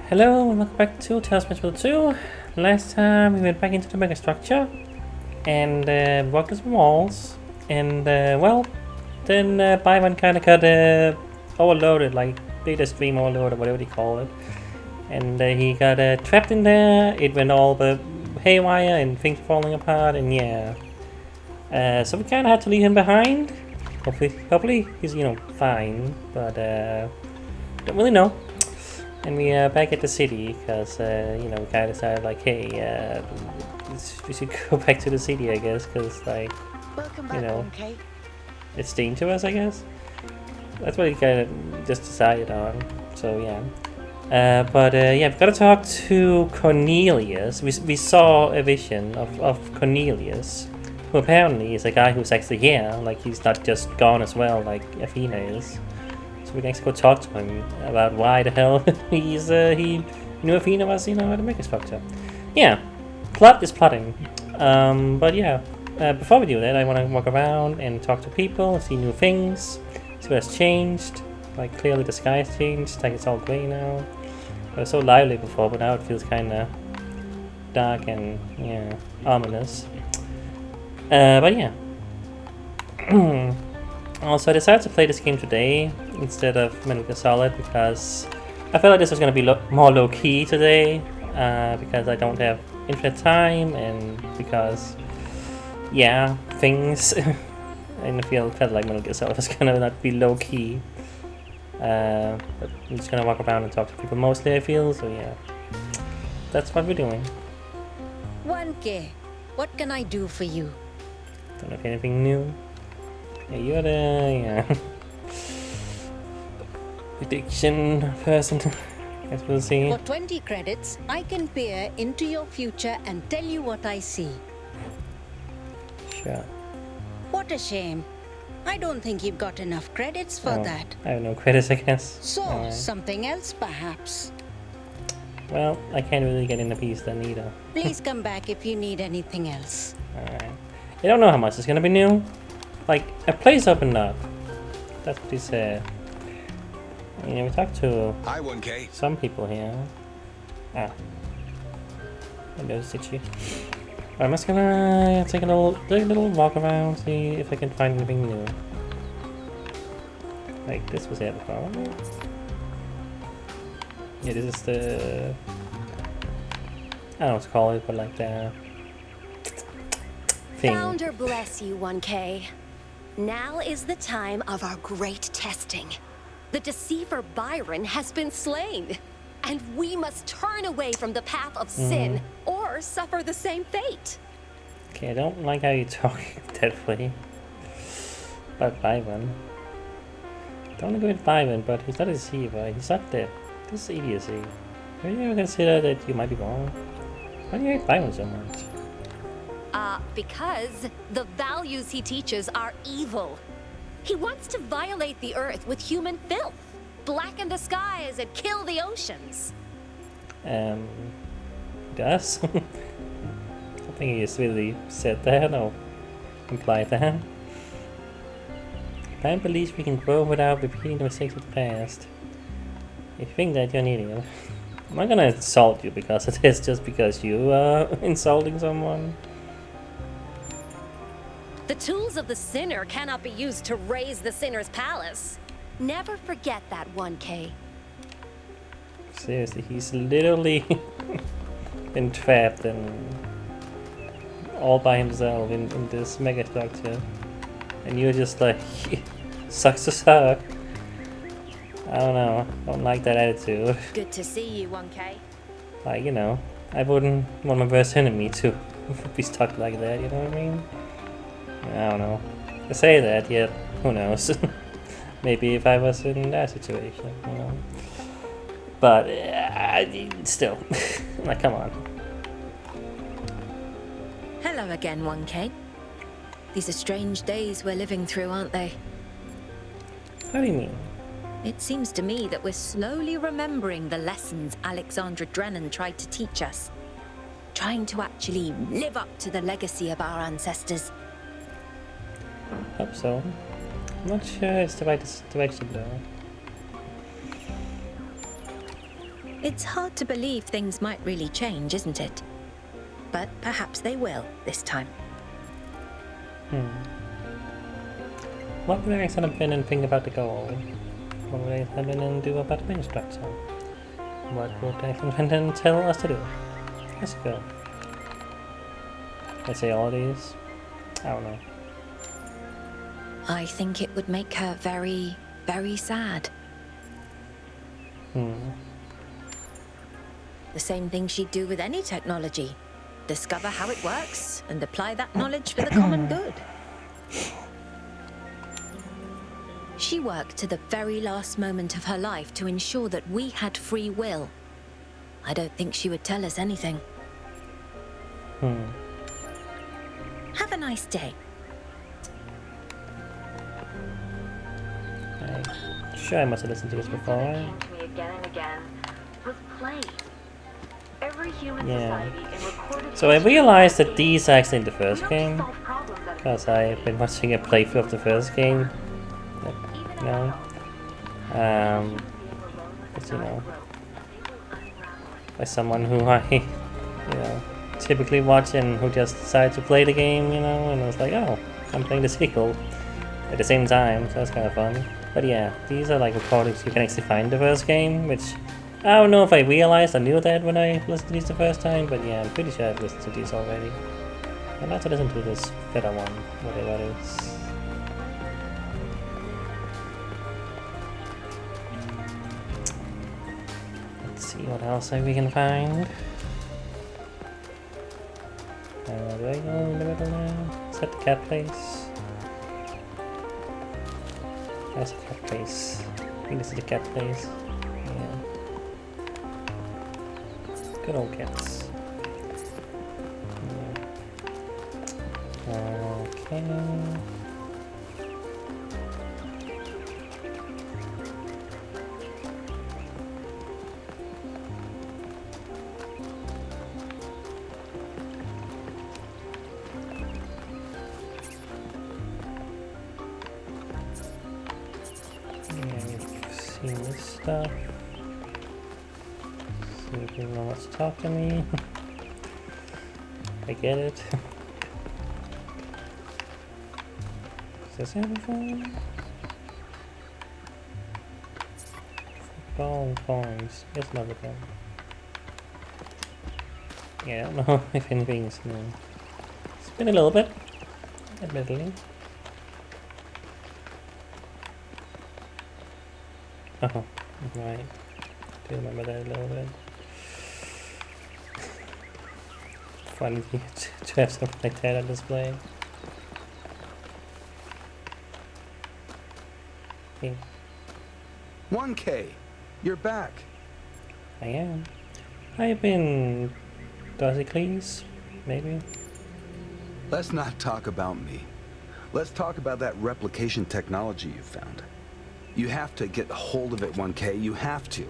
Hello and welcome back to Talos 2. Last time we went back into the megastructure and walked some walls and then Byron kinda got overloaded, like data stream overload or whatever they call it. And he got trapped in there, it went all the haywire and things falling apart and yeah. So we kinda had to leave him behind. Hopefully he's, fine, but don't really know. And we are back at the city because, we kind of decided like, hey, we should go back to the city, I guess, because, like, Welcome back, okay. it's dangerous, I guess. That's what we kind of just decided on, so yeah. We've got to talk to Cornelius. We saw a vision of Cornelius, who apparently is a guy who's actually here, like he's not just gone as well, like Athena is. So we can actually go talk to him about why the hell he knew Athena was, at the megastructure. Yeah, plot is plotting. Before we do that, I want to walk around and talk to people and see new things, see what has changed. Like, clearly the sky has changed, like it's all grey now. It was so lively before, but now it feels kind of dark and, ominous. Also, I decided to play this game today instead of Metal Gear Solid because I felt like this was going to be more low-key today because I don't have infinite time and because, things in the field felt like Metal Gear Solid was going to not be low-key. But I'm just going to walk around and talk to people mostly, I feel, so yeah. That's what we're doing. 1K, what can I do for you? Don't have anything new. Yeah, you're the prediction person. Guess we'll see. For 20 credits, I can peer into your future and tell you what I see. Sure. What a shame. I don't think you've got enough credits for that. I have no credits, I guess. So, something else perhaps? Well, I can't really get in the piece then either. Please come back if you need anything else. Alright. I don't know how much is gonna be new. Like, a place opened up. That's what he said. We talked to Hi, 1K. some people here. Hello, Stitchy. I'm just gonna take a little walk around, see if I can find anything new. Like, this was here before. Yeah, this is the... I don't know what to call it, but like the... thing. Founder bless you, 1K. Now is the time of our great testing. The deceiver Byron has been slain, and we must turn away from the path of sin or suffer the same fate. Okay, I don't like how you talk that way about Byron. Don't agree with Byron, but he's not a deceiver. He's not dead. This is idiocy. Have you ever considered that you might be wrong? Why do you hate Byron so much? Because the values he teaches are evil. He wants to violate the earth with human filth, blacken the skies, and kill the oceans. Does? I think he just really said that or implied that. Byron believes we can grow without repeating the mistakes of the past. If you think that, you're an idiot. I'm not gonna insult you because of this just because you are insulting someone. The tools of the sinner cannot be used to raise the sinner's palace. Never forget that, 1K. Seriously, he's literally been trapped and all by himself in this megastructure. And you're just like, sucks to suck. I don't know, don't like that attitude. Good to see you, 1K. Like, I wouldn't want my worst enemy to be stuck like that, you know what I mean? I don't know. I say that, yet who knows? Maybe if I was in that situation, But still, like, come on. Hello again, 1K. These are strange days we're living through, aren't they? How do you mean? It seems to me that we're slowly remembering the lessons Alexandra Drennan tried to teach us. Trying to actually live up to the legacy of our ancestors. Hope so. I'm not sure it's the right direction though. It's hard to believe things might really change, isn't it? But perhaps they will this time. What would Alexander Brennan think about the goal? What would Alexander Brennan do about the main structure? What would Alexander Brennan tell us to do? Let's go. I say all these? I don't know. I think it would make her very, very sad. The same thing she'd do with any technology. Discover how it works and apply that knowledge for the common good. She worked to the very last moment of her life to ensure that we had free will. I don't think she would tell us anything. Have a nice day. I'm sure I must have listened to this before. Came to me again and again was plain. Every human society in recorded So I realized that these are actually in the first don't game, solve problems at because I've been watching a playthrough of the first game. You know, but you know, by someone who I, you know, typically watch and who just decided to play the game, you know, and I was like, oh, I'm playing the sequel at the same time, so that's kind of fun. But yeah, these are like recordings you can actually find in the first game, which I don't know if I realized I knew that when I listened to these the first time, but yeah, I'm pretty sure I've listened to these already. I'd like to listen to this better one, whatever it is. Let's see what else we can find. Do I go in the middle now? Is that the cat place? That's the cat place. I think this is the cat place. Yeah. Good old cats. Yeah. Okay. Seen this stuff. See if anyone wants to talk to me. I get it. Is this everything? Football points. There's another thing. Yeah, I don't know if anything's new. It's been a little bit, admittedly. Oh, right. Do remember that a little bit. Funny to have something like that on display. Hey. 1K, you're back. I am. I've been Dozicles, maybe. Let's not talk about me. Let's talk about that replication technology you found. You have to get hold of it, 1K. You have to.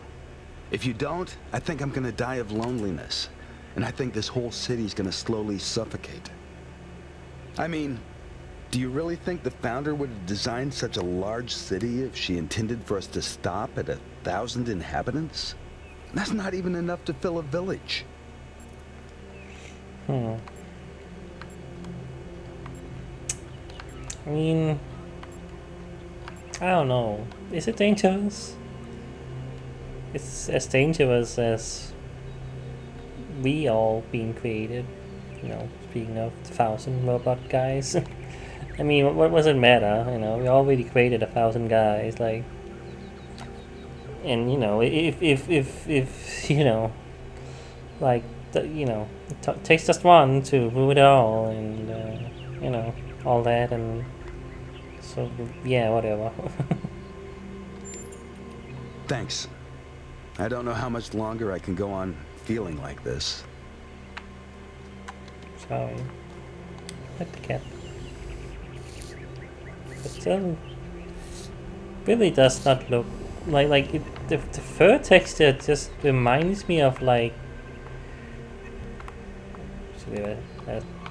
If you don't, I think I'm gonna die of loneliness. And I think this whole city's gonna slowly suffocate. I mean, do you really think the founder would have designed such a large city if she intended for us to stop at 1,000 inhabitants? That's not even enough to fill a village. I mean, I don't know. Is it dangerous? It's as dangerous as we all being created. You know, speaking of 1,000 robot guys. I mean, what does it matter? You know, we already created 1,000 guys. Like, and you know, if you know, like, you know, it takes just one to rule it all, and you know, all that, and so yeah, whatever. Thanks. I don't know how much longer I can go on feeling like this. Sorry. Let the cat. But still, really does not look like it, the fur texture just reminds me of like.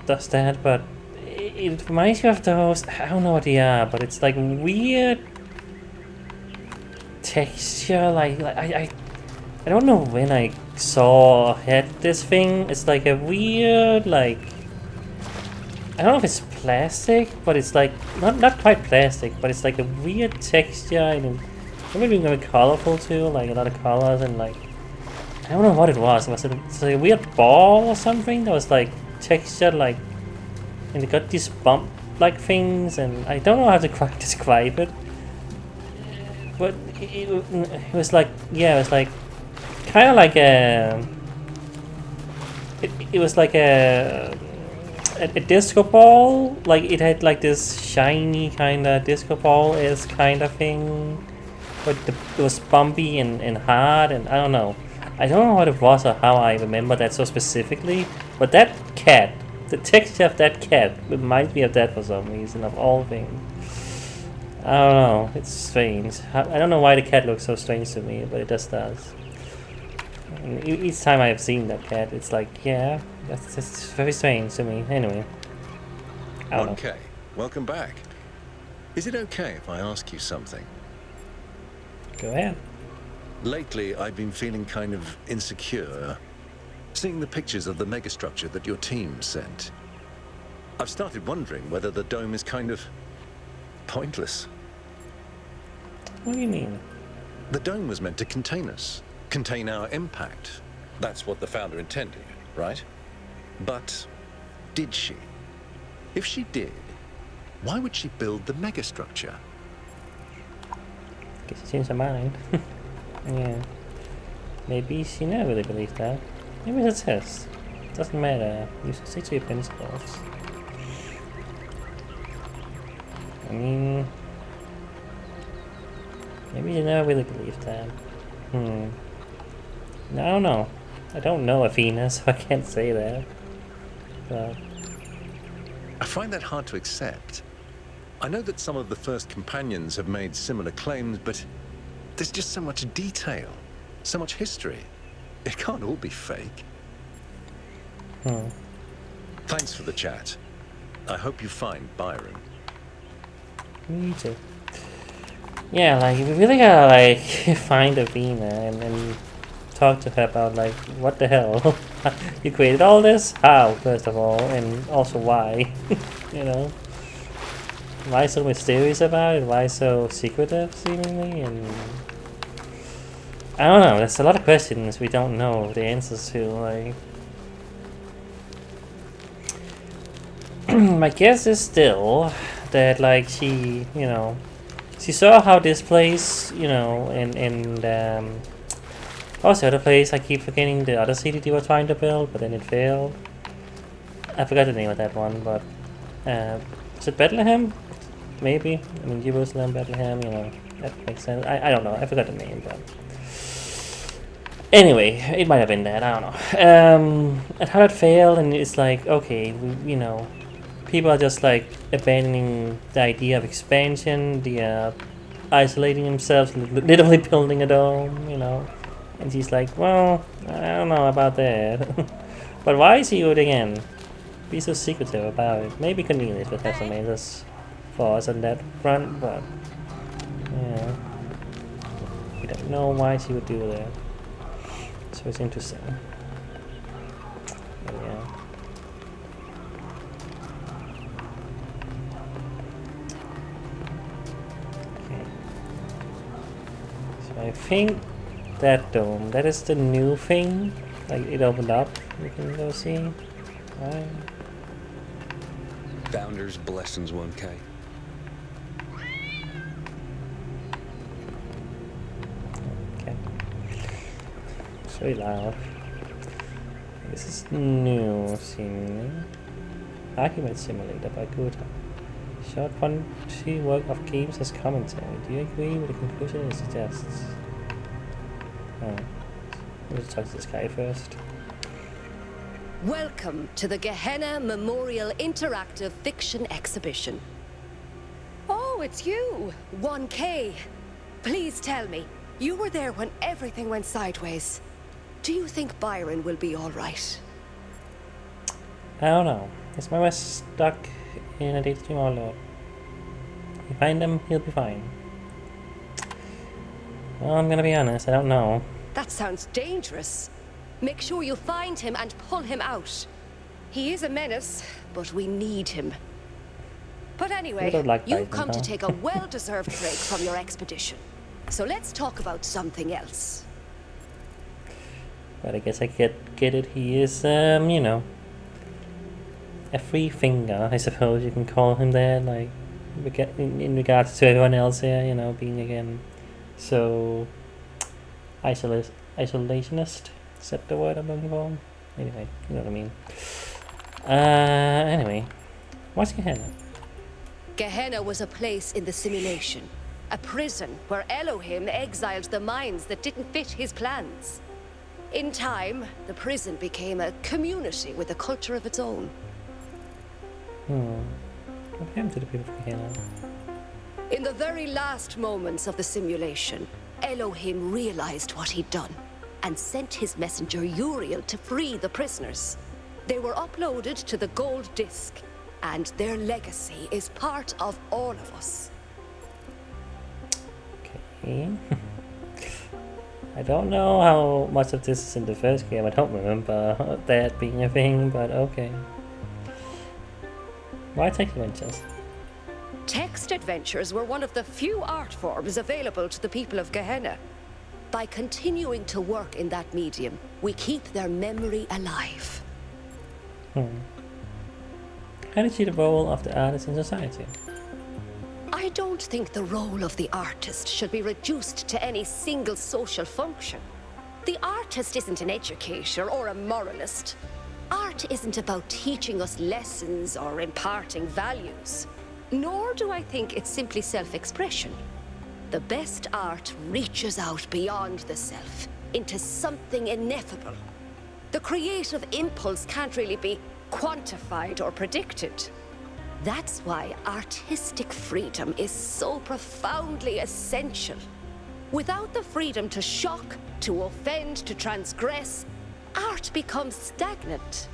Does that, but it reminds me of those. I don't know what they are, but it's like weird texture. Like I don't know when I saw or had this thing. It's like a weird, like, I don't know if it's plastic, but it's like not quite plastic, but it's like a weird texture and maybe very colorful too, like a lot of colors and like I don't know what it was. It was like a weird ball or something that was like textured, like, and it got these bump like things, and I don't know how to quite describe it. But it was like, yeah, it was like kind of like a. It was like a disco ball. Like it had like this shiny kind of disco ball is kind of thing, but it was bumpy and hard, and I don't know. I don't know what it was or how I remember that so specifically, but that cat, the texture of that cat reminds me of that for some reason, of all things. I don't know, it's strange. I don't know why the cat looks so strange to me, but it just does. And each time I've seen that cat, it's like, yeah, that's very strange to me. Anyway, I don't know. Okay, welcome back. Is it okay if I ask you something? Go ahead. Lately, I've been feeling kind of insecure, seeing the pictures of the megastructure that your team sent. I've started wondering whether the dome is kind of pointless. What do you mean? The dome was meant to contain us, contain our impact. That's what the founder intended, right? But did she? If she did, why would she build the megastructure? Guess she changed her mind. Yeah. Maybe she never really believed that. Maybe it's a test. Doesn't matter. You should stick to your principles. I mean, maybe you never really believed that. No, I don't know. I don't know Athena, so I can't say that. But I find that hard to accept. I know that some of the first companions have made similar claims, but there's just so much detail, so much history. It can't all be fake. Thanks for the chat. I hope you find Byron. me too. Yeah, like, we really gotta, like, find Athena and talk to her about, like, what the hell? You created all this? How, first of all? And also why? You know? Why so mysterious about it? Why so secretive, seemingly? And I don't know, there's a lot of questions we don't know the answers to, like. My guess is still that, like, she, you know, she saw how this place, you know, and what was the other place? I keep forgetting the other city they were trying to build, but then it failed. I forgot the name of that one, but is it Bethlehem? Maybe. I mean, Jerusalem, Bethlehem, you know, that makes sense. I don't know, I forgot the name, but anyway, it might have been that, I don't know. And how it failed, and it's like, okay, you know, people are just like abandoning the idea of expansion, the isolating themselves, literally building a dome, you know. And she's like, well, I don't know about that. But why is he would again be so secretive about it? Maybe Cornelius would have some answers for us on that front, but yeah, we don't know why she would do that. So it's interesting. But yeah. Okay. So I think that dome, that is the new thing. Like, it opened up. We can go see. Right. Founder's blessings, 1K. Okay. It's really loud. This is new, seemingly. Argument simulator by Guta. Short punchy work of games as commentary. Do you agree with the conclusion it suggests? Oh. Let's talk to this guy first. Welcome to the Gehenna Memorial Interactive Fiction Exhibition. Oh, it's you, 1K. Please tell me, you were there when everything went sideways. Do you think Byron will be all right? I don't know. Is my West stuck in a data stream overload? If you find him, he'll be fine. Well, I'm gonna be honest, I don't know. That sounds dangerous. Make sure you find him and pull him out. He is a menace, but we need him. But anyway, you've come to take a well-deserved break from your expedition. So let's talk about something else. But I guess I get it. He is, you know, a free finger, I suppose you can call him that. Like, in regards to everyone else here, you know, being again so isolationist. Is that the word I'm looking for? Anyway, you know what I mean. Anyway, what's Gehenna? Gehenna was a place in the simulation. A prison where Elohim exiled the minds that didn't fit his plans. In time, the prison became a community with a culture of its own. What happened to the people of Gehenna? In the very last moments of the simulation, Elohim realized what he'd done and sent his messenger Uriel to free the prisoners. They were uploaded to the gold disc, and their legacy is part of all of us. Okay. I don't know how much of this is in the first game. I don't remember that being a thing, but okay. Why text adventures? Text adventures were one of the few art forms available to the people of Gehenna. By continuing to work in that medium, we keep their memory alive. How do you see the role of the artist in society? I don't think the role of the artist should be reduced to any single social function. The artist isn't an educator or a moralist. Art isn't about teaching us lessons or imparting values. Nor do I think it's simply self-expression. The best art reaches out beyond the self, into something ineffable. The creative impulse can't really be quantified or predicted. That's why artistic freedom is so profoundly essential. Without the freedom to shock, to offend, to transgress, art becomes stagnant.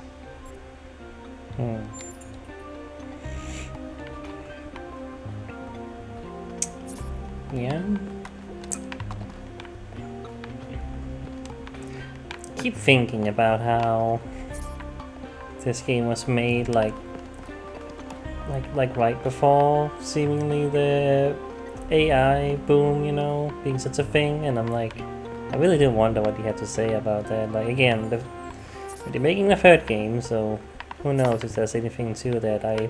Yeah. Keep thinking about how this game was made like right before seemingly the AI boom, you know, being such a thing, and I'm like, I really do wonder what he had to say about that. Like, again, they're making the third game, so who knows if there's anything to that. I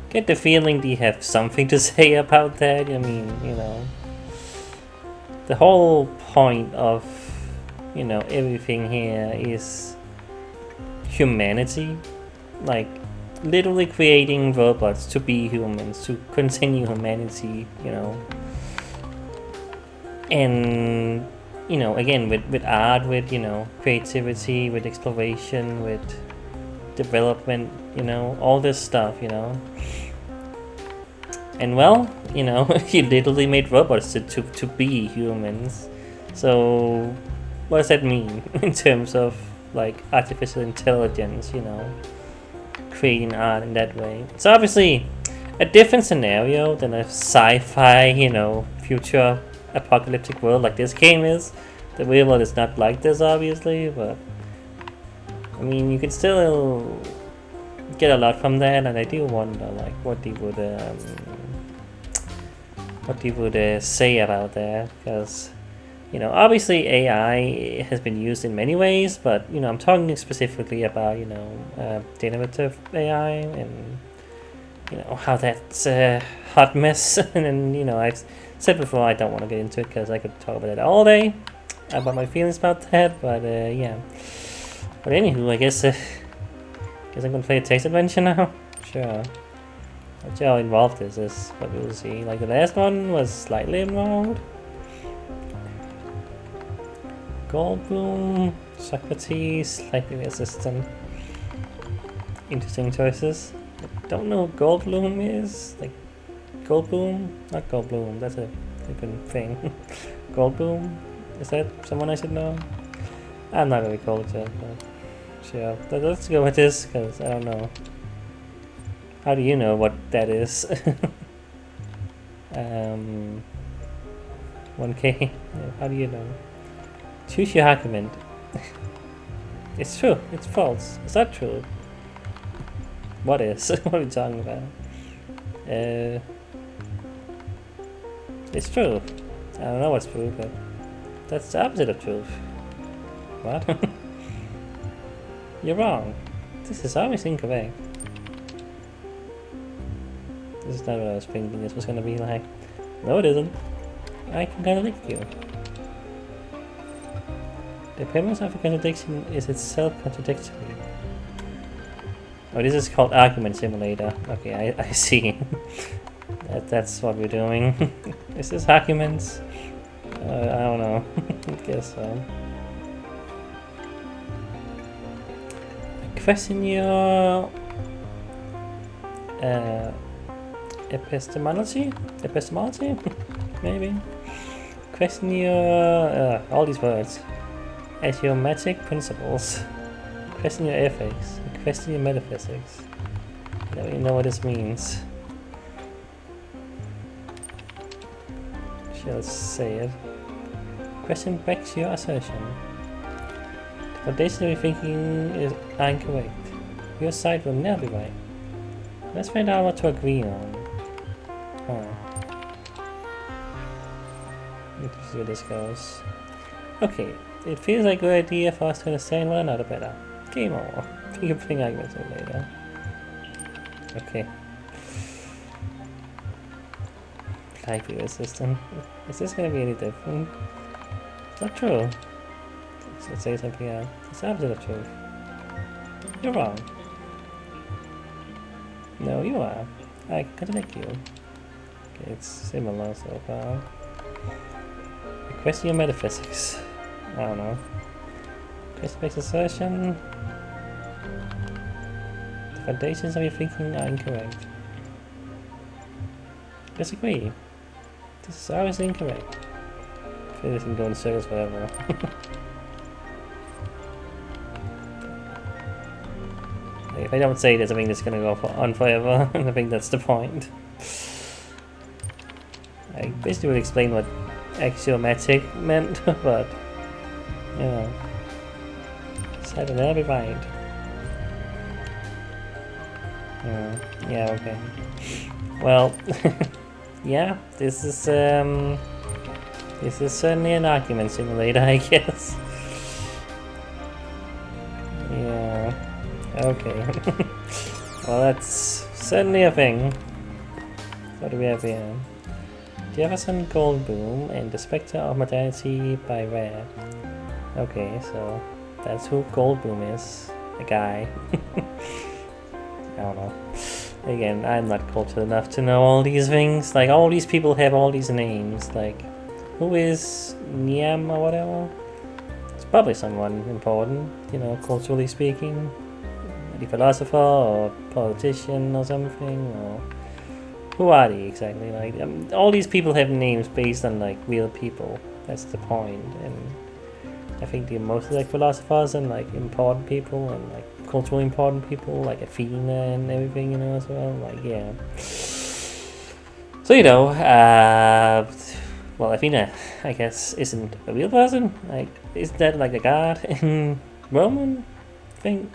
get the feeling they have something to say about that. I mean, you know, the whole point of, you know, everything here is humanity. Like, literally creating robots to be humans, to continue humanity, you know. And, you know, again, with art, with, you know, creativity, with exploration, with development, you know, all this stuff, you know. And well, you know, you literally made robots to be humans. So what does that mean in terms of like artificial intelligence, you know, creating art in that way? It's obviously a different scenario than a sci-fi, you know, future apocalyptic world like this game is. The real world is not like this, obviously, but I mean, you can still get a lot from that, and I do wonder, like, what they would say about that, because, you know, obviously AI has been used in many ways, but, you know, I'm talking specifically about, you know, generative AI, and, you know, how that's a hot mess. And then, you know, I've said before I don't want to get into it because I could talk about it all day, about my feelings about that, but yeah. But anywho, I guess I'm gonna play a text adventure now. Sure. Not sure how involved this is, but we'll see. Like the last one was slightly involved. Goldblum, Socrates, slightly resistant. Interesting choices. I don't know what Goldblum is. Like Goldblum? Not Goldblum, that's a different thing. Goldblum? Is that someone I should know? I'm not very cultured, but sure. Let's go with this, because I don't know. How do you know what that is? 1K? How do you know? Choose your argument. It's true. It's false. It's not true. What is? What are we talking about? It's true. I don't know what's true, but that's the opposite of truth. What? You're wrong. This is always incorrect. This is not what I was thinking this was gonna be like. No, it isn't. I can contradict you. The premise of a contradiction is itself contradictory. Oh, this is called Argument Simulator. Okay, I see. That's what we're doing. Is this arguments? I don't know. I guess so. Question your epistemology? Maybe? Question your all these words. Axiomatic principles. Question your ethics. Question your metaphysics. I don't even know what this means. Shall say it. Question backs your assertion. The foundation of your thinking is incorrect. Your side will never be right. Let's find out what to agree on. Let's see where this goes. Okay, it feels like a good idea for us to understand one another better. Game over. You can bring arguments in later. Okay. Life viewer system. Is this gonna be any different? It's not true. Let's say something else. It's the opposite of truth. You're wrong. No, you are. I contradict you. Okay, it's similar so far. Question your metaphysics. I don't know. Question makes assertion. The foundations of your thinking are incorrect. Disagree. This is always incorrect. I feel this can go in circles forever. Like, if I don't say this, I think this is gonna go on forever. I think that's the point. I basically would explain what axiomatic meant, but you know, so that'll be right. Yeah, okay. Well, yeah, this is certainly an argument simulator, I guess. Yeah. Okay. Well, that's certainly a thing. What do we have here? Jefferson Goldblum and the Specter of Modernity by Rare. Okay, so that's who Goldblum is. A guy. I don't know. Again, I'm not cultured enough to know all these things. Like, all these people have all these names. Like, who is Niam or whatever? It's probably someone important, you know, culturally speaking. A philosopher or politician or something, or who are they exactly? Like, all these people have names based on like real people. That's the point. And I think they're mostly like philosophers and like important people and like culturally important people, like Athena and everything, you know, as well. Like, yeah. So, you know, well, Athena, I guess, isn't a real person. Like, isn't that like a god in Roman thing?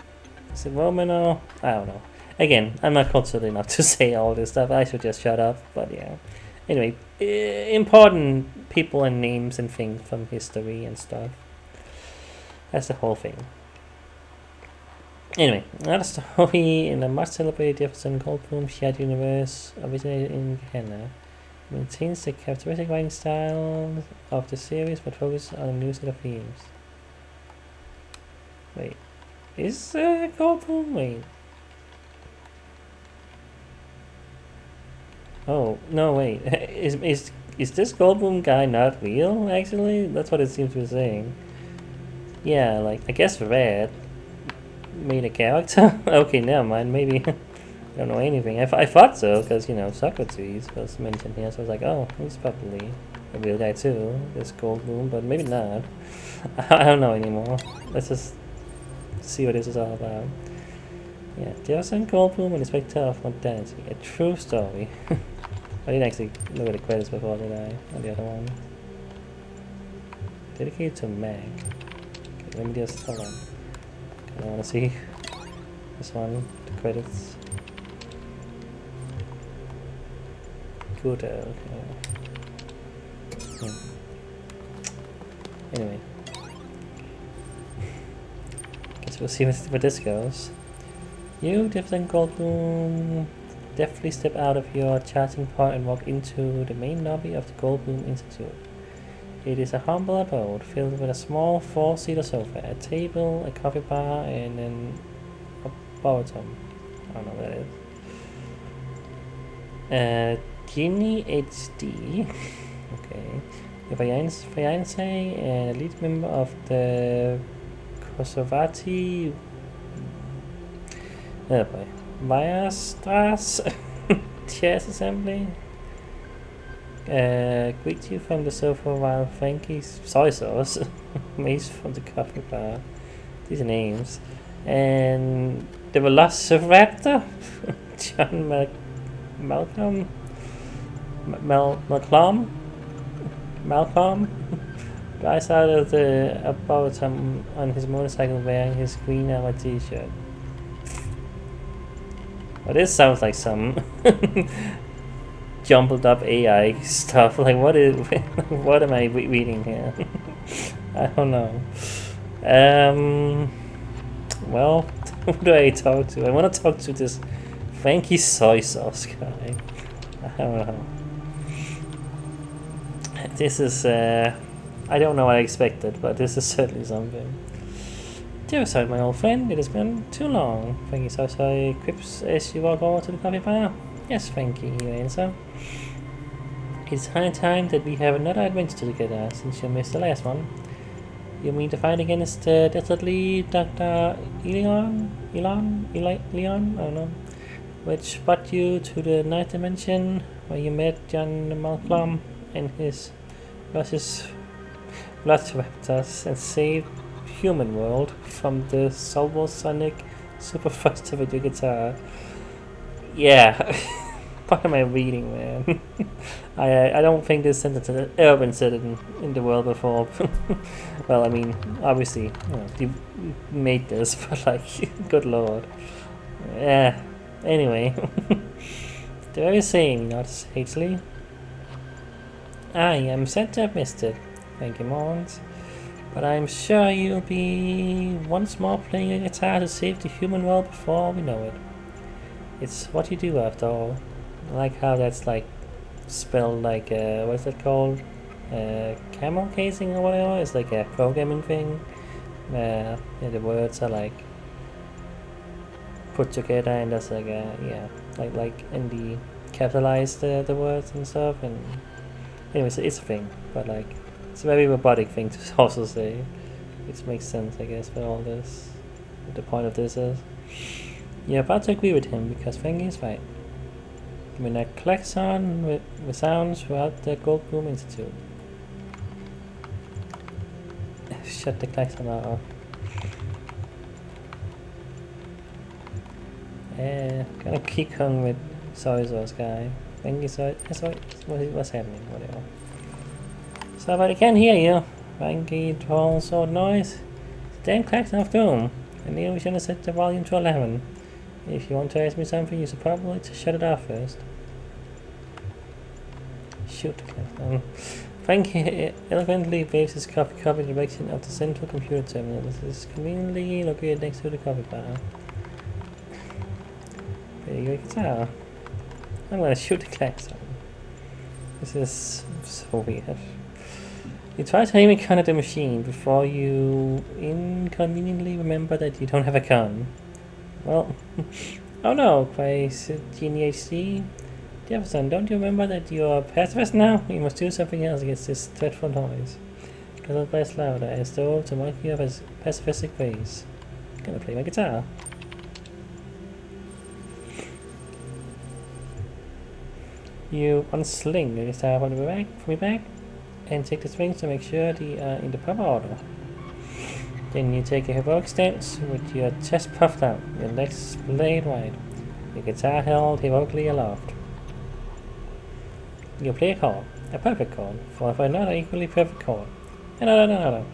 Is it Roman or I don't know. Again, I'm not cultured enough to say all this stuff. I should just shut up. But yeah. Anyway, important people and names and things from history and stuff. That's the whole thing. Anyway, another story in the much celebrated Jefferson Goldblum shared universe originated in Gehenna. Maintains the characteristic writing style of the series but focuses on a new set of themes. Wait. Is Goldblum? Wait. Oh, no, wait. Is this Goldblum guy not real, actually? That's what it seems to be saying. Yeah, like, I guess Red made a character? Okay, never mind, maybe. I don't know anything. I thought so, because, you know, Socrates was mentioned here, so I was like, oh, he's probably a real guy too, this Goldblum, but maybe not. I don't know anymore. Let's just see what this is all about. Yeah, Jefferson Goldblum and the Specter of Modernity. A true story. I didn't actually look at the credits before, did I? On the other one. Dedicated to Meg. Okay, let me just hold on. I want to see this one. The credits. Good. Okay. Anyway. Guess we'll see where this goes. You, different Goldblum, deftly step out of your charging point and walk into the main lobby of the Goldblum Institute. It is a humble abode filled with a small 4-seater sofa, a table, a coffee bar, and an arboretum. I don't know what that is. Ginny HD. Okay. Your fiancé, an elite member of the Kosovati. Oh boy. Weierstraße Chess Assembly. Greet you from the sofa while Frankie's soy sauce mace from the coffee bar. These are names. And the Velociraptor John Malcolm drives out of the arboretum on his motorcycle wearing his green armor t-shirt. Well, this sounds like some jumbled up AI stuff. Like, what am I reading here? I don't know. Well, who do I talk to? I want to talk to this Frankie soy sauce guy. I don't know. This is, I don't know what I expected, but this is certainly something. Dear side, my old friend, it has been too long. Frankie soy sauce quips as you walk over to the coffee bar. Yes, Frankie, you answer. It's high time that we have another adventure together, since you missed the last one. You mean to fight against desertly Dr. Leon? I don't know. Which brought you to the ninth dimension, where you met John Malcolm and his Velociraptors and saved human world from the Sonic super fast video guitar. Yeah. What am I reading, man? I don't think this sentence has ever been said in the world before. Well, I mean, obviously, you made this, but like, good lord. Yeah. Anyway, the very same, not Hazley. I am sad to have missed it. Thank you, Mons. But I'm sure you'll be once more playing a guitar to save the human world before we know it. It's what you do after all. I like how that's like spelled like what's that called? Camel casing or whatever. It's like a programming thing. Yeah, the words are like put together, and that's like like in the capitalize the words and stuff. And anyways, it's a thing, but like it's a very robotic thing to also say, which makes sense, I guess, for all this. What the point of this is. You're about to agree with him because Frankie is right. When a klaxon resounds throughout the Goldblum Institute. Shut the klaxon off. Gonna keep going with soy sauce guy. Frankie soy. What's happening? Whatever. Somebody can hear you. Frankie trolls so noise. Damn klaxon of doom. I knew we should have set the volume to 11. If you want to ask me something, you should probably to shut it off first. Shoot. Frankie elegantly waves his coffee cup in the direction of the central computer terminal. This is conveniently located next to the coffee bar. Pretty good guitar. I'm gonna shoot the klaxon. This is so weird. You try to aim a gun at the machine before you inconveniently remember that you don't have a gun. Well, oh no, cries Genie HD. Jefferson, don't you remember that you're a pacifist now? You must do something else against this dreadful noise. Guzzled less louder as though to mock you of his pacifistic ways. I'm gonna play my guitar. You unsling the guitar from your back and take the strings to make sure they are in the proper order. Then you take a heroic stance with your chest puffed out, your legs splayed wide, your guitar held heroically aloft. You play a chord, a perfect chord, for another equally perfect chord. No.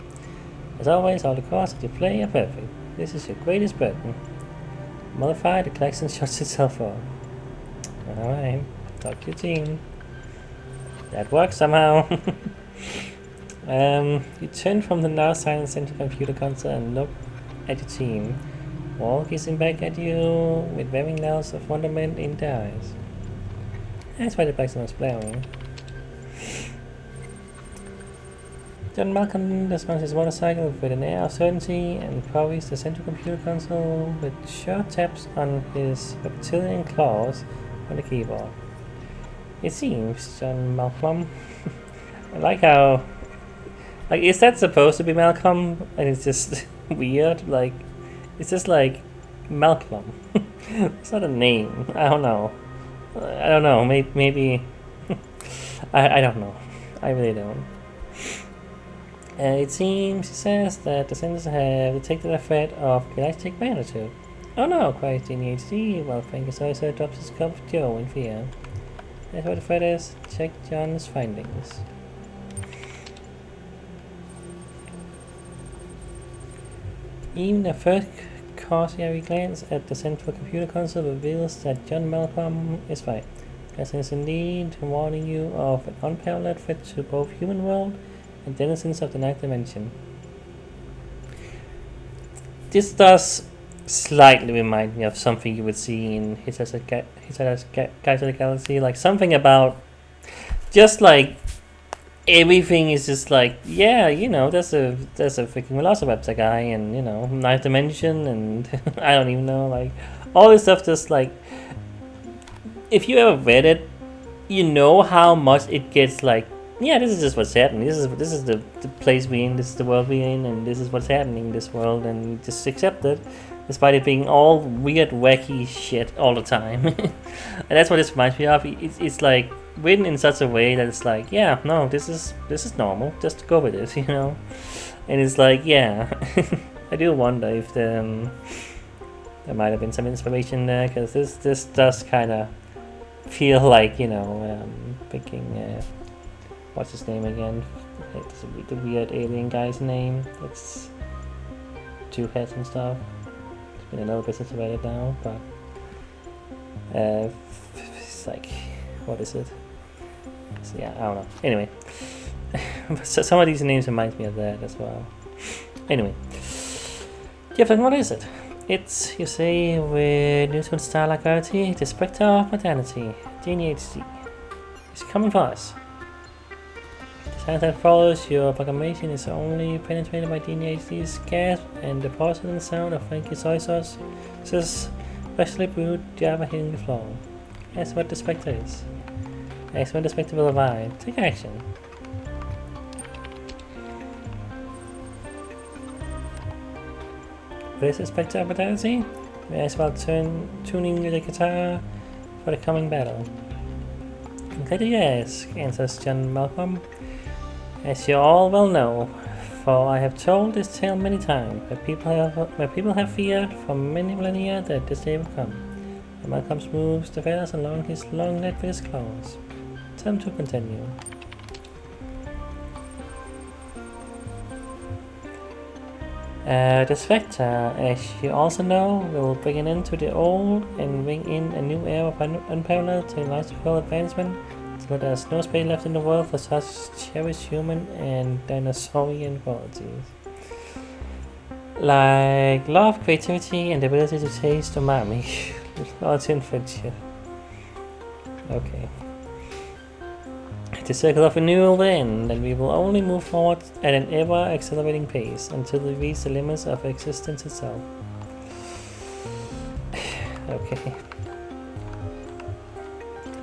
As always, all the cards that you play are perfect. This is your greatest burden. Modify the collection shuts itself off. Alright, talk to your team. That works somehow. You turn from the now silent center computer console and look at your team, all gazing back at you with varying levels of wonderment in their eyes. That's why the blacksmith was blaring. John Malcolm dismounts his motorcycle with an air of certainty and polishes the central computer console with short taps on his reptilian claws on the keyboard. It seems, John Malcolm. I like how... Like, is that supposed to be Malcolm? And it's just weird? Like, it's just like Malcolm. It's not a name. I don't know. Maybe... I don't know. I really don't. It seems, he says, that the sensors have detected a threat of galactic magnitude. Oh no, cries Genie HD, while Frankie Soysa drops his cup of Joe in fear. That's what the threat is. Check John's findings. Even the first cursory glance at the central computer console reveals that John Malcolm is right. This is indeed warning you of an unparalleled threat to both human world and denizens of the ninth dimension. This does slightly remind me of something you would see in Hitler's Guide to the Galaxy, like something about just like everything is just like, yeah, you know, there's a freaking Velociraptor guy, and you know, ninth dimension, and I don't even know, like all this stuff. Just like, if you ever read it, you know how much it gets like, yeah, this is just what's happening. This is the place we're in. This is the world we're in, and this is what's happening in this world, and you just accept it, despite it being all weird, wacky shit all the time. And that's what this reminds me of. It's like written in such a way that it's like, yeah, no, this is normal. Just go with it, you know. And it's like, yeah, I do wonder if there might have been some inspiration there, because this does kind of feel like, you know, thinking. What's his name again? It's the weird alien guy's name. It's two heads and stuff. It's been another business about it now, but it's like, what is it? So, yeah, I don't know. Anyway, so some of these names remind me of that as well. Anyway, yeah, then what is it? It's, you say, with Newton's star like gravity, the Specter of Modernity, Genie HD. It's coming for us. Science that follows your proclamation is only penetrated by Genie HD's gasp and the porcelain sound of Frankie soy sauce. Says freshly brewed Java hitting the floor. That's what the Specter is. That's when the Specter will arrive. Take action. This is Specter of Modernity. May as well tuning the guitar for the coming battle. I'm glad you ask, answers John Malcolm. As you all well know, for I have told this tale many times, where people have feared for many millennia that this day will come. And Malcolm moves the feathers along his long neck with his claws. Time to continue. The Spectre, as you also know, will bring an end to the old and bring in a new era of unparalleled technological advancement. So there's no space left in the world for such cherished human and dinosaurian qualities. Like love, creativity, and the ability to taste umami. Lots in friendship. Okay. The circle of renewal will end, and we will only move forward at an ever-accelerating pace until we reach the limits of existence itself. Okay.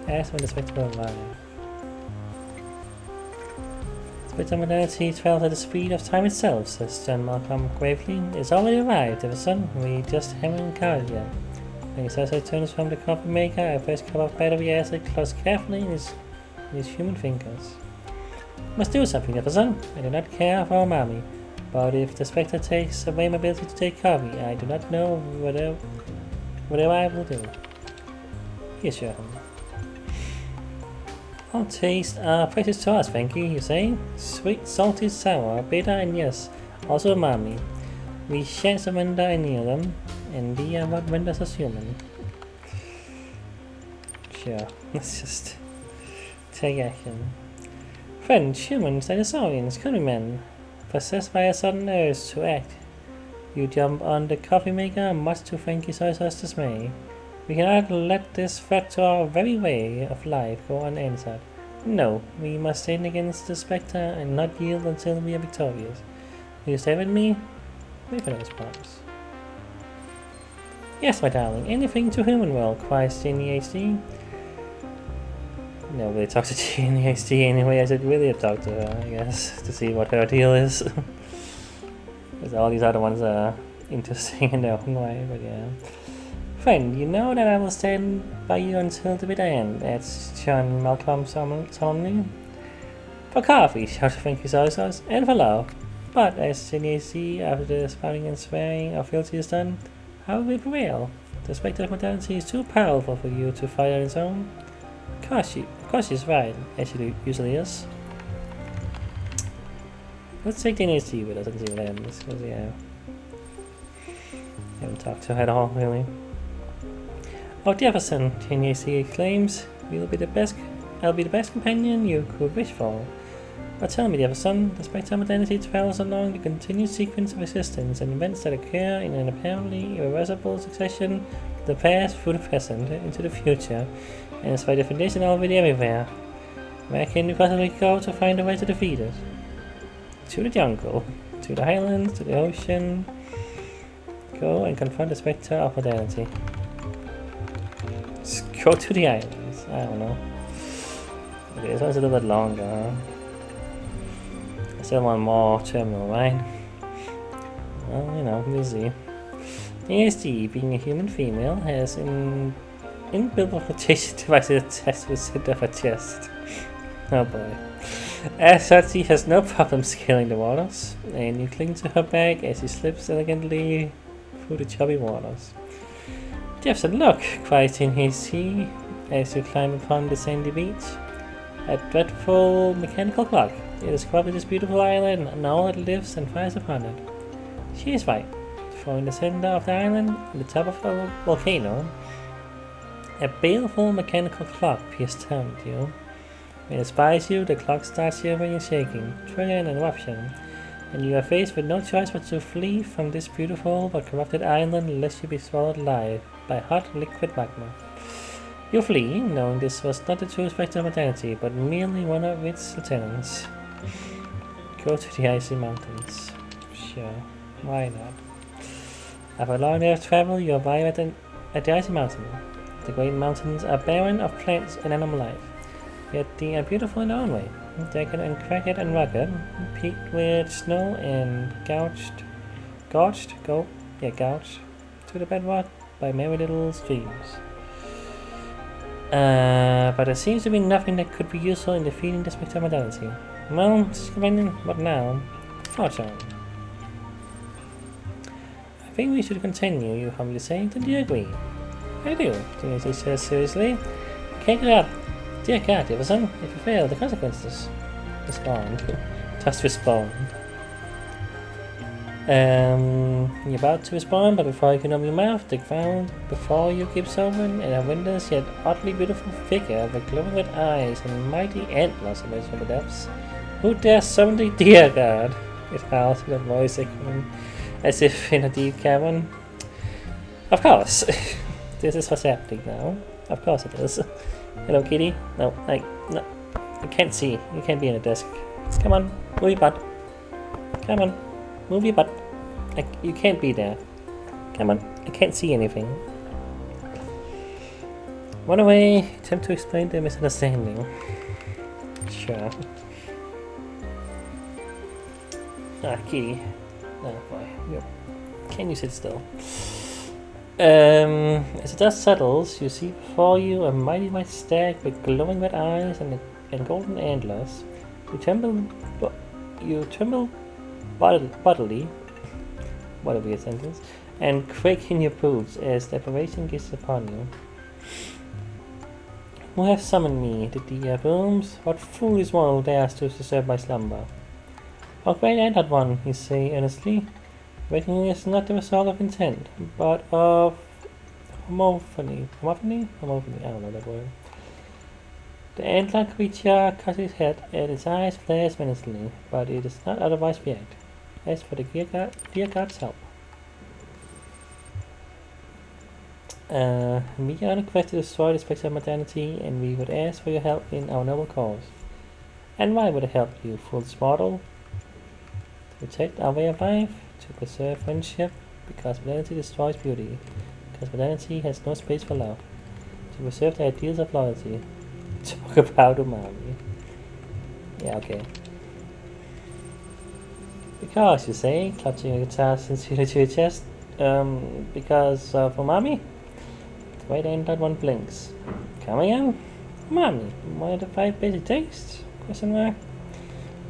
As when the Spectre will arrive. Spectre Modernity travels at the speed of time itself, says John Malcolm gravely. It's already arrived, Everson. We just haven't encountered yet. When he says he turns from the coffee maker, a fresh cup of battery acid closed carefully in his human fingers. Must do something, Everson. I do not care for umami, but if the Spectre takes away my ability to take coffee, I do not know whatever I will do. He assured him. All tastes are precious to us, thank you say? Sweet, salty, sour, bitter, and yes, also umami. We shan't surrender any of them, and they are what renders us human. Sure, let's just take action. Friends, humans, dinosaurians, countrymen, possessed by a sudden urge to act. You jump on the coffee maker, much to Frankie Soysa's dismay. We cannot let this threat to our very way of life go unanswered. No, we must stand against the Specter and not yield until we are victorious. Will you stay with me? Wait for those promise. Yes, my darling, anything to human world, cries Jenny HD. Nobody talks to Jenny HD anyway, I should really have talked to her, I guess, to see what her deal is. Because all these other ones are interesting in their own way, but yeah. Friend, you know that I will stand by you until the bitter end, adds John Malcolm solemnly. For coffee, shouted Frankie Soysauce, and for love. But as Jenny AC, after the spouting and swearing of fealty is done, how will we prevail? The Specter of Modernity is too powerful for you to fight on its own. Of course she's right, as she usually is. Let's take Jenny AC with us and see what happens, because yeah, haven't talked to her at all, really. Oh, Jefferson, Jenny AC exclaims, I'll be the best companion you could wish for. But tell me, Jefferson, the Specter of Modernity travels along the continued sequence of existence and events that occur in an apparently irreversible succession, the past through the present, into the future, and is by definition already everywhere. Where can you possibly go to find a way to defeat it? To the jungle, to the highlands, to the ocean. Go and confront the Specter of Modernity. Just go to the islands. I don't know. Okay, this one's a little bit longer, huh? I still want more terminal, right? Well, you know, we'll see. ASD, being a human female, has an inbuilt flotation device attached with center of her chest. Oh boy. As such, she has no problem scaling the waters, and you cling to her back as she slips elegantly through the choppy waters. Jefferson, look! Cries Tinhazy as you climb upon the sandy beach. A dreadful mechanical clock. It is carved this beautiful island, and all that lives and fires upon it. She is right. For in the center of the island, at the top of the volcano, a baleful mechanical clock peers down at you. When it spies you, the clock starts shivering and shaking, triggering an eruption, and you are faced with no choice but to flee from this beautiful but corrupted island lest you be swallowed alive by hot liquid magma. You flee, knowing this was not the true Specter of Modernity, but merely one of its lieutenants. Go to the icy mountains. Sure, why not? After a long day of travel, you arrive at the icy mountain. The great mountains are barren of plants and animal life, yet they are beautiful in their own way. Jagged and cracked and rugged, peaked with snow and gouged to the bedrock by merry little streams. But there seems to be nothing that could be useful in defeating the Specter of Modernity. Well, what now? Fortune. I think we should continue, you humbly say. Do you agree? I do, Tunisia says seriously. Okay, good up. Dear God, Jefferson, if you fail, the consequences. Respond. Just respond. You're about to respond, but before you can open your mouth, the ground before you keeps open, and a wondrous yet oddly beautiful figure with glowing red eyes and mighty antlers emerges from the depths. Who dares summon the dear God? It howls with a voice echoing as if in a deep cavern. Of course. This is what's happening now. Of course it is. Hello, kitty. No, I can't see. You can't be in a desk. Come on, move your butt. Come on, move your butt. You can't be there. Come on, I can't see anything. Run away. Attempt to explain the misunderstanding. Sure. Ah, kitty. Oh boy. Yep. Can you sit still? As the dust settles, you see before you a mighty white stag with glowing red eyes and golden antlers. You tremble bodily, what a weird sentence, and quake in your boots as the apparition gazes upon you. who have summoned me, the dear booms. What foolish mortal dares to disturb my slumber? How great and that one, he say earnestly. Awakening is not the result of intent, but of homophony. Homophony? Homophony, I don't know that word. The antler creature cuts his head, and its eyes flash menacingly, but it does not otherwise react. As for the dear god's help. We are on a quest to destroy the Specter of Modernity, and we would ask for your help in our noble cause. And why would I help you, foolish mortal? To protect our way of life, to preserve friendship, because modernity destroys beauty, because modernity has no space for love, to preserve the ideals of loyalty. Talk about umami. Yeah, okay. Because, you say, clutching your guitar sincerely to your chest, because of umami? The right end that one blinks. Come again? Umami, one of the 5 basic tastes? Question mark.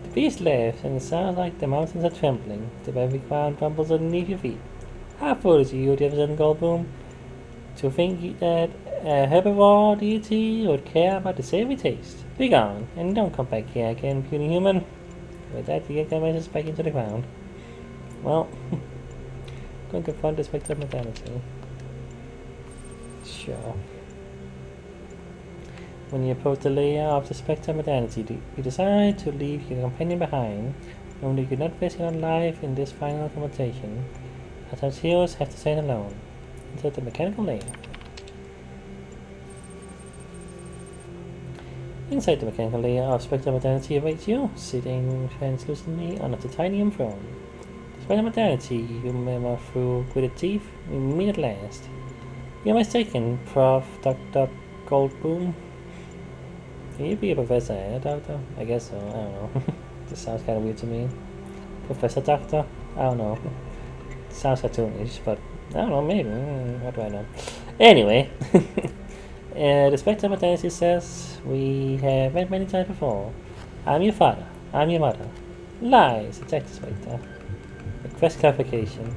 The beast laughs, and it sounds like the mountains are trembling. The very ground crumbles underneath your feet. How foolish are you, Jefferson Goldboom, to think that a herbivore deity would care about the savory taste. Be gone, and don't come back here again, puny human. With that, the egg rises back into the ground. Well, go and confront the Specter of Modernity. Sure. When you approach the layer of the Specter of Modernity, you decide to leave your companion behind, knowing that you cannot risk your own life in this final confrontation. Sometimes heroes have to stand alone. Enter the mechanical layer. Inside the mechanical layer of Specter of Modernity awaits you, sitting translucently on a titanium throne. Specter of Modernity, you remember through gritted teeth, we meet at last. You're mistaken, Prof. Dr. Goldboom. Can you be a professor and a doctor? I guess so, I don't know. This sounds kind of weird to me. Professor Doctor? I don't know. Sounds cartoonish, but I don't know, maybe. What do I know? Anyway. The Specter of Modernity says, we have met many times before. I'm your father. I'm your mother. Lies, attack the Specter. Request clarification.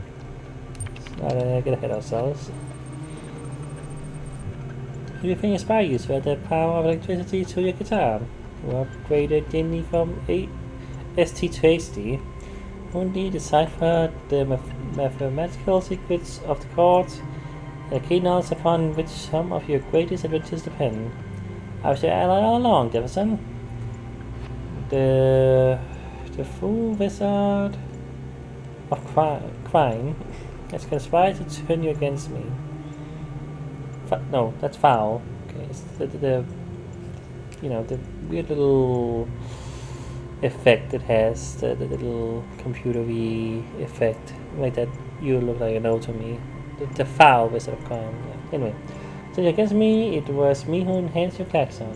Let's not get ahead of ourselves. Who do you think inspired you to add the power of electricity to your guitar? Who upgraded Jenny from ST to HD? Who indeed deciphered the mathematical secrets of the chords? The keynotes upon which some of your greatest adventures depend. I was your ally all along, Jefferson. The fool wizard of crime has conspired to turn you against me. No, that's foul. Okay, it's the weird little effect it has, the little computery effect, like that you look like a no to me. The foul wizard of crime. Yeah. Anyway, so against me, it was me who enhanced your klaxon.